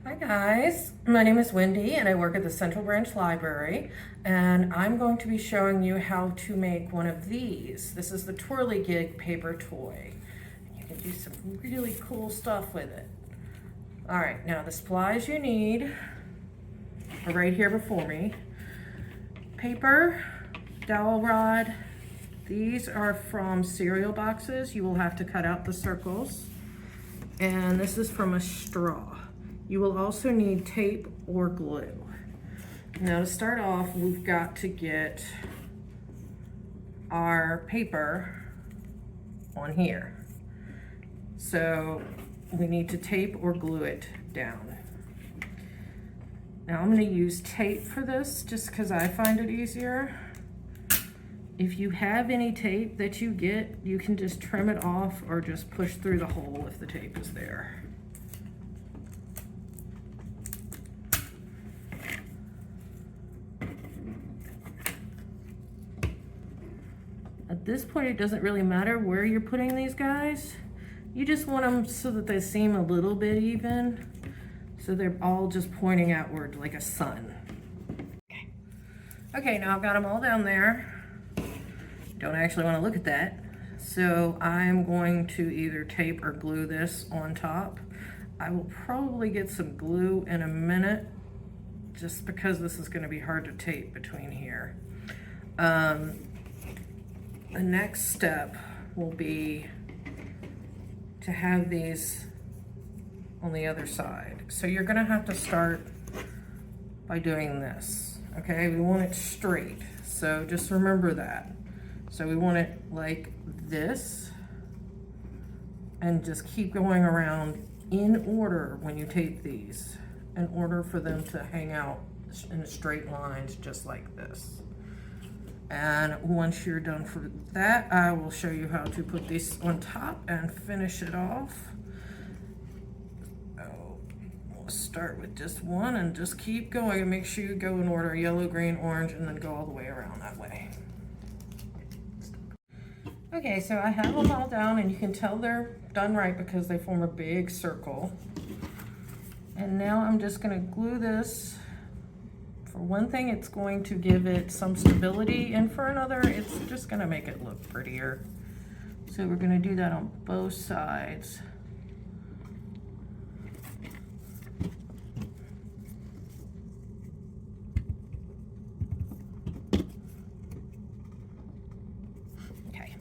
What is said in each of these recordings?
Hi guys, my name is Wendy and I work at the Central Branch Library, and I'm going to be showing you how to make one of these. This is the Twirligig Paper Toy. You can do some really cool stuff with it. Alright, now the supplies you need are right here before me. Paper, dowel rod. These are from cereal boxes. You will have to cut out the circles. And this is from a straw. You will also need tape or glue. Now to start off, we've got to get our paper on here. So we need to tape or glue it down. Now I'm going to use tape for this just because I find it easier. If you have any tape that you get, you can just trim it off or just push through the hole if the tape is there. At this point, it doesn't really matter where you're putting these guys. You just want them so that they seem a little bit even. So they're all just pointing outward like a sun. Okay, now I've got them all down there. Don't actually want to look at that. So I'm going to either tape or glue this on top. I will probably get some glue in a minute just because this is going to be hard to tape between here. The next step will be to have these on the other side. So you're gonna have to start by doing this, okay? We want it straight, so just remember that. So we want it like this, and just keep going around in order when you tape these, in order for them to hang out in straight lines just like this. And once you're done for that, I will show you how to put this on top and finish it off. We'll start with just one and just keep going, and make sure you go in order: yellow, green, orange, and then go all the way around that way. Okay, so I have them all down, and you can tell they're done right because they form a big circle. And now I'm just gonna glue this. For one thing, it's going to give it some stability, and for another, it's just going to make it look prettier. So we're going to do that on both sides. Okay.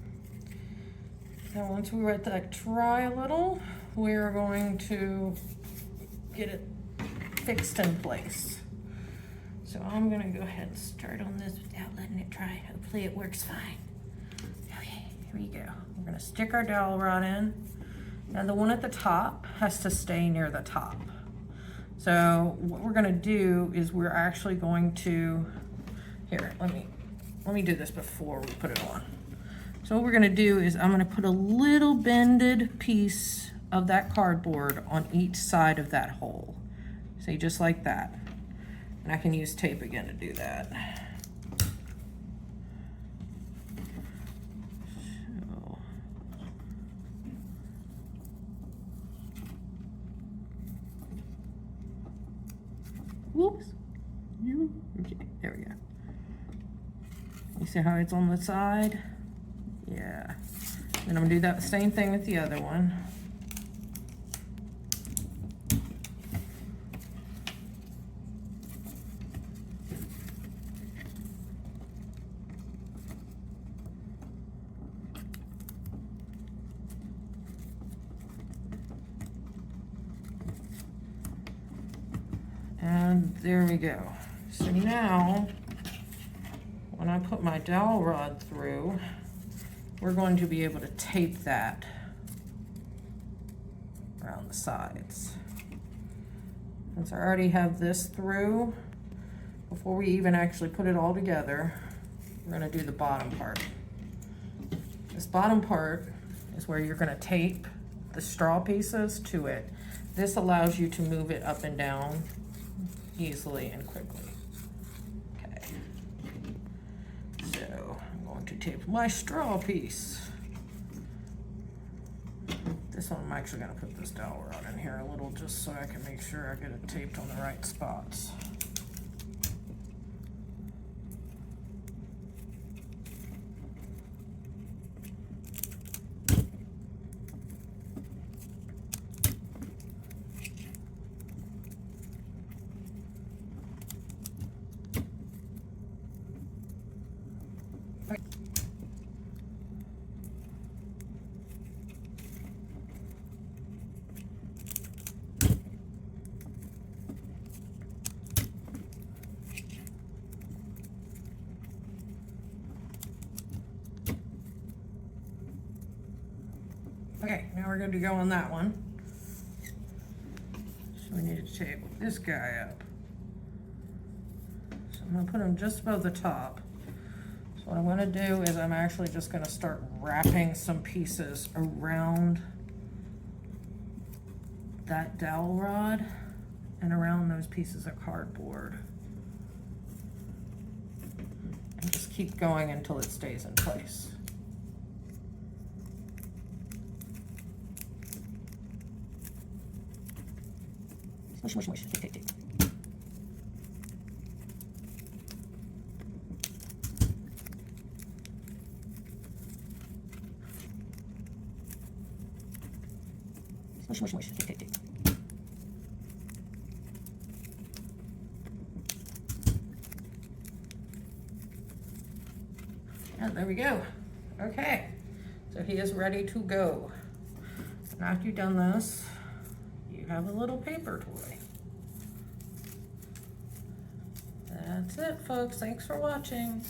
Now once we let that dry a little, we're going to get it fixed in place. So I'm gonna go ahead and start on this without letting it dry. Hopefully it works fine. Okay, here we go. We're gonna stick our dowel rod in. Now the one at the top has to stay near the top. So what we're gonna do is we're actually going to, here, let me do this before we put it on. So what we're gonna do is I'm gonna put a little bended piece of that cardboard on each side of that hole. See, just like that. And I can use tape again to do that. So, whoops. Okay, there we go. You see how it's on the side? Yeah. And I'm gonna do that same thing with the other one. And there we go. So now, when I put my dowel rod through, we're going to be able to tape that around the sides. Since I already have this through, before we even actually put it all together, we're gonna do the bottom part. This bottom part is where you're gonna tape the straw pieces to it. This allows you to move it up and down easily and quickly. Okay. So I'm going to tape my straw piece. This one, I'm actually gonna put this dowel rod in here a little just so I can make sure I get it taped on the right spots. Okay, now we're going to go on that one. So we need to tape this guy up. So I'm going to put him just above the top. So what I'm going to do is I'm actually just going to start wrapping some pieces around that dowel rod and around those pieces of cardboard. And just keep going until it stays in place. Smush, smush, smush. Tape, tape, tape. Smush, smush, smush. Tape, tape, tape. And there we go. Okay, so he is ready to go. And after you've done this, you have a little paper toy. That's it, folks. Thanks for watching.